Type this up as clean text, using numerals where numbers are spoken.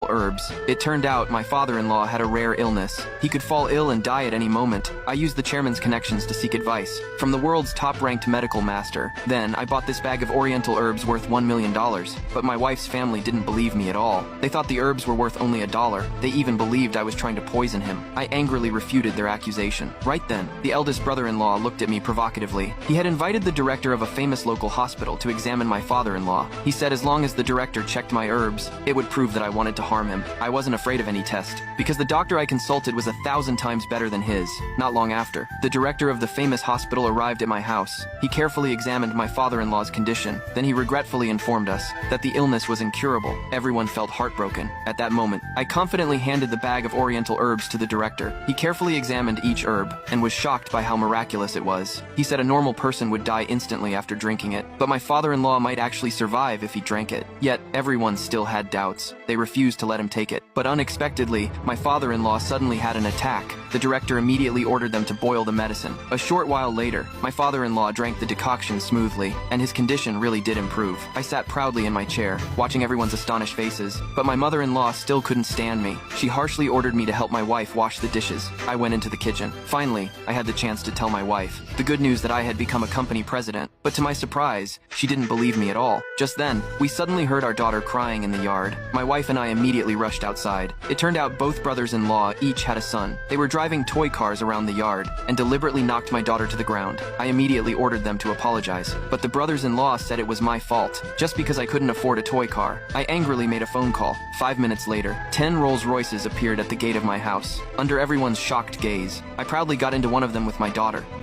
herbs. It turned out my father-in-law had a rare illness. He could fall ill and die at any moment. I used the chairman's connections to seek advice from the world's top-ranked medical master. Then I bought this bag of oriental herbs worth $1 million. But my wife's family didn't believe me at all. They thought the herbs were worth only $1. They even believed I was trying to poison him. I angrily refuted their accusation. Right then, the eldest brother-in-law looked at me provocatively. He had invited the director of a famous local hospital to examine my father-in-law. He said as long as the director checked my herbs, it would prove that I wanted to harm him. I wasn't afraid of any test, because the doctor I consulted was 1,000 times better than his. Not long after, the director of the famous hospital arrived at my house. He carefully examined my father-in-law's condition. Then he regretfully informed us that the illness was incurable. Everyone felt heartbroken. At that moment, I confidently handed the bag of oriental herbs to the director. He carefully examined each herb and was shocked by how miraculous it was. He said a normal person would die instantly after drinking it, but my father-in-law might actually survive if he drank it. Yet, everyone still had doubts. They refused to let him take it. But unexpectedly, my father-in-law suddenly had an attack. The director immediately ordered them to boil the medicine. A short while later, my father-in-law drank the decoction smoothly, and his condition really did improve. I sat proudly in my chair, watching everyone's astonished faces, but my mother-in-law still couldn't stand me. She harshly ordered me to help my wife wash the dishes. I went into the kitchen. Finally, I had the chance to tell my wife the good news that I had become a company president. But to my surprise, she didn't believe me at all. Just then, we suddenly heard our daughter crying in the yard. My wife and I immediately rushed outside. It turned out both brothers-in-law each had a son. They were driving toy cars around the yard and deliberately knocked my daughter to the ground. I immediately ordered them to apologize, but the brothers-in-law said it was my fault, just because I couldn't afford a toy car. I angrily made a phone call. 5 minutes later, 10 Rolls-Royces appeared at the gate of my house. Under everyone's shocked gaze, I proudly got into one of them with my daughter.